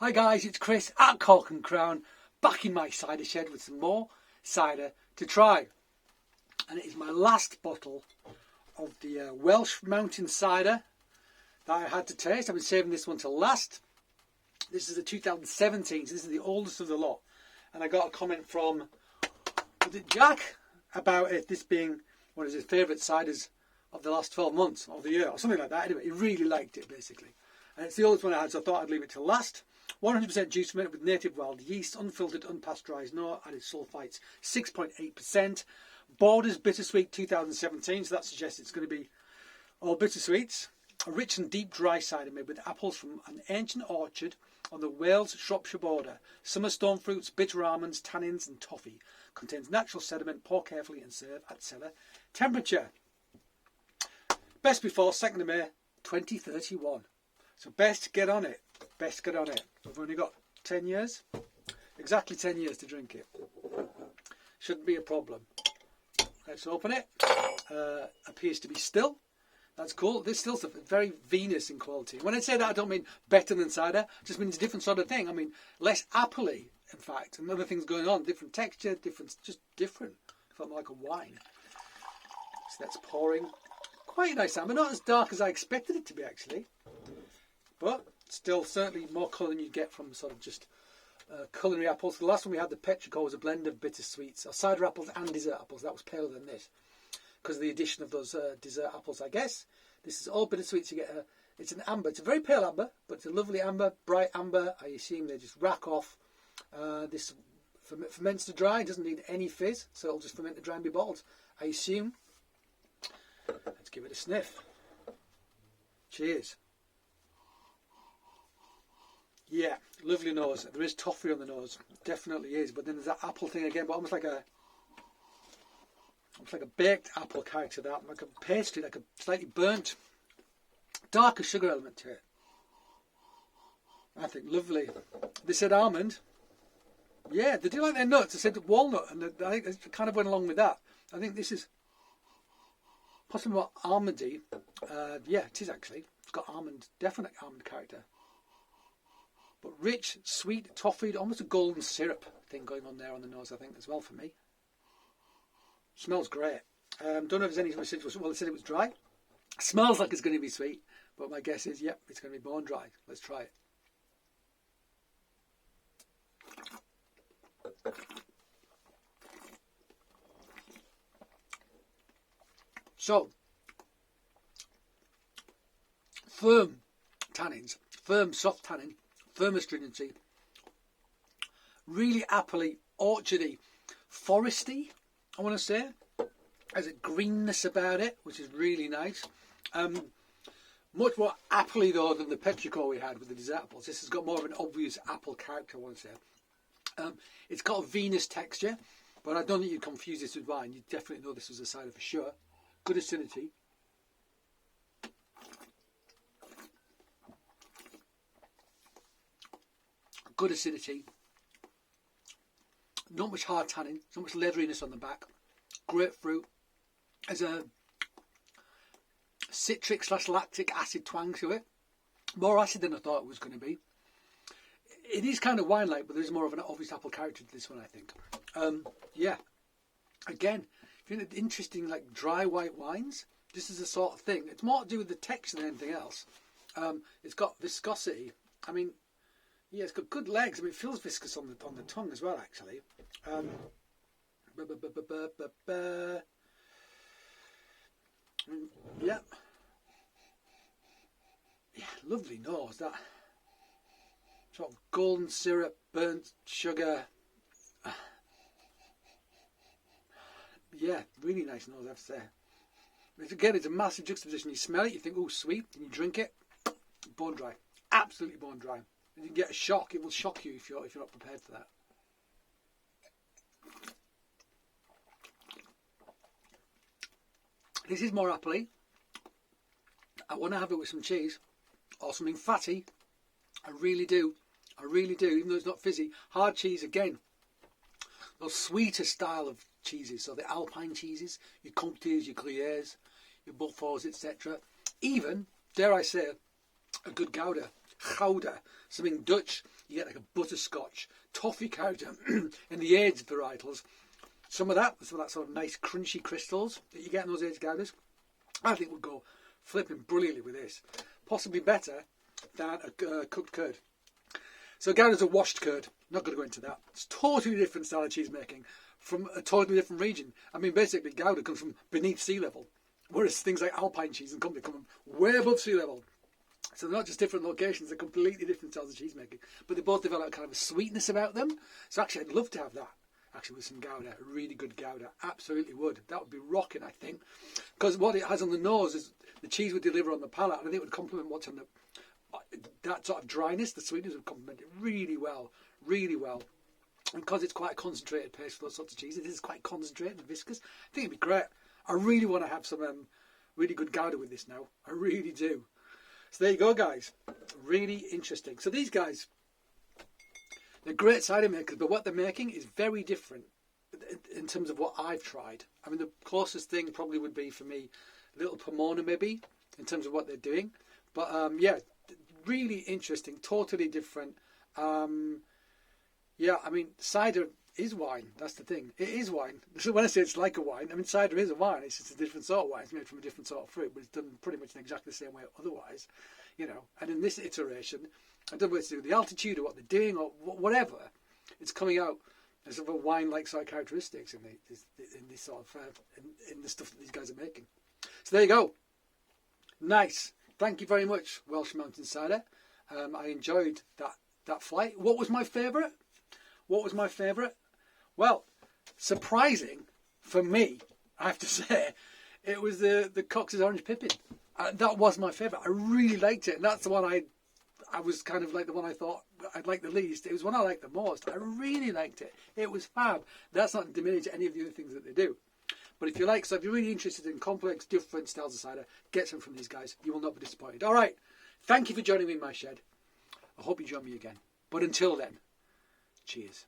Hi guys, it's Chris at Cork and Crown, back in my cider shed with some more cider to try. And it is my last bottle of the Welsh mountain cider that I had to taste. I've been saving this one till last. This is a 2017, so this is the oldest of the lot. And I got a comment from, was it Jack, about it, this being one of his favourite ciders of the last 12 months of the year, or something like that. Anyway, he really liked it, basically. And it's the oldest one I had, so I thought I'd leave it till last. 100% juice fermented with native wild yeast, unfiltered, unpasteurised, no added sulfites, 6.8%. Borders Bittersweet 2017, so that suggests it's going to be all bittersweets. A rich and deep dry cider made with apples from an ancient orchard on the Wales-Shropshire border. Summer stone fruits, bitter almonds, tannins and toffee. Contains natural sediment. Pour carefully and serve at cellar temperature. Best before 2nd of May 2031. So best get on it. Best get on it. We've only got 10 years. Exactly 10 years to drink it. Shouldn't be a problem. Let's open it. Appears to be still. That's cool. This still's very Venus in quality. When I say that, I don't mean better than cider. It just means a different sort of thing. I mean, less appley, in fact. And other things going on. Different texture, just different. Felt more like a wine. So that's pouring. Quite a nice amber. Not as dark as I expected it to be, actually. But still, certainly more colour than you get from sort of just culinary apples. The last one we had, the Petrichor, was a blend of bittersweets, or cider apples and dessert apples. That was paler than this because of the addition of those dessert apples, I guess. This is all bittersweets. You get it's an amber. It's a very pale amber, but it's a lovely amber, bright amber. I assume they just rack off. This ferments to dry. It doesn't need any fizz, so it'll just ferment to dry and be bottled, I assume. Let's give it a sniff. Cheers. Yeah, lovely nose. There is toffee on the nose, definitely is. But then there's that apple thing again, but almost like a baked apple character. That like a pastry, like a slightly burnt, darker sugar element to it. I think lovely. They said almond. Yeah, they do like their nuts. They said walnut, and I think it kind of went along with that. I think this is possibly more almondy. Yeah, it is actually. It's got almond, definite almond character. But rich, sweet, toffee, almost a golden syrup thing going on there on the nose, I think, as well for me. Smells great. Don't know if there's any residuals. Well, they said it was dry. Smells like it's going to be sweet, but my guess is, yep, it's going to be bone dry. Let's try it. So, firm tannins, firm soft tannin, firm astringency, really appley, orchardy, foresty, I want to say. There's a greenness about it, which is really nice. Much more appley though than the Petrichor we had with the dessert apples. This has got more of an obvious apple character, I want to say. It's got a Venus texture, but I don't think you'd confuse this with wine. You definitely know this was a cider for sure. Good acidity. Good acidity. Not much hard tannin. Not much leatheriness on the back. Grapefruit. There's a citric / lactic acid twang to it. More acid than I thought it was going to be. It is kind of wine-like, but there's more of an obvious apple character to this one, I think. Yeah. Again, if you're into interesting, like dry white wines, this is the sort of thing. It's more to do with the texture than anything else. It's got viscosity. I mean, yeah, it's got good legs. I mean, it feels viscous on the tongue as well, actually. Yeah. Yeah, lovely nose. That sort of golden syrup, burnt sugar. Yeah, really nice nose, I have to say. Again, it's a massive juxtaposition. You smell it, you think, oh, sweet, and you drink it, bone dry. Absolutely bone dry. And you get a shock. It will shock you if you're not prepared for that. This is more appley. I want to have it with some cheese or something fatty. I really do. I really do, even though it's not fizzy. Hard cheese, again. Those sweeter style of cheeses. So the Alpine cheeses, your Comtés, your Gruyères, your Beauforts, etc. Even, dare I say, a good Gouda. Gouda, something Dutch. You get like a butterscotch, toffee character in the aged varietals. Some of that sort of nice crunchy crystals that you get in those aged Goudas, I think would go flipping brilliantly with this. Possibly better than a cooked curd. So Gouda's a washed curd. Not going to go into that. It's totally different style of cheese making from a totally different region. I mean, basically Gouda comes from beneath sea level, whereas things like Alpine cheese and company come from way above sea level. So they're not just different locations, they're completely different styles of cheese making. But they both develop kind of a sweetness about them. So actually I'd love to have that, actually, with some Gouda, a really good Gouda. Absolutely would. That would be rocking, I think. Because what it has on the nose is the cheese would deliver on the palate, and I think it would complement what's on that sort of dryness. The sweetness would complement it really well, really well. And because it's quite a concentrated paste for those sorts of cheeses, it is quite concentrated and viscous. I think it'd be great. I really want to have some really good Gouda with this now. I really do. So there you go, guys. Really interesting. So these guys, they're great cider makers, but what they're making is very different in terms of what I've tried. I mean, the closest thing probably would be for me, Little Pomona maybe, in terms of what they're doing. But yeah, really interesting, totally different. Yeah, I mean, cider is wine. That's the thing. It is wine. So when I say it's like a wine, I mean, cider is a wine. It's just a different sort of wine. It's made from a different sort of fruit, but it's done pretty much in exactly the same way otherwise, you know. And in this iteration, I don't know whether it's to do with the altitude or what they're doing or whatever, it's coming out as sort of a wine-like sort of characteristics in this sort of in the stuff that these guys are making. So there you go. Nice. Thank you very much, Welsh Mountain Cider. I enjoyed that flight. What was my favourite? What was my favourite? Well, surprising for me, I have to say, it was the Cox's Orange Pippin. That was my favourite. I really liked it, and that's the one I was kind of like the one I thought I'd like the least. It was one I liked the most. I really liked it. It was fab. That's not to diminish any of the other things that they do. But if you're really interested in complex, different styles of cider, get some from these guys. You will not be disappointed. All right. Thank you for joining me in my shed. I hope you join me again. But until then, cheers.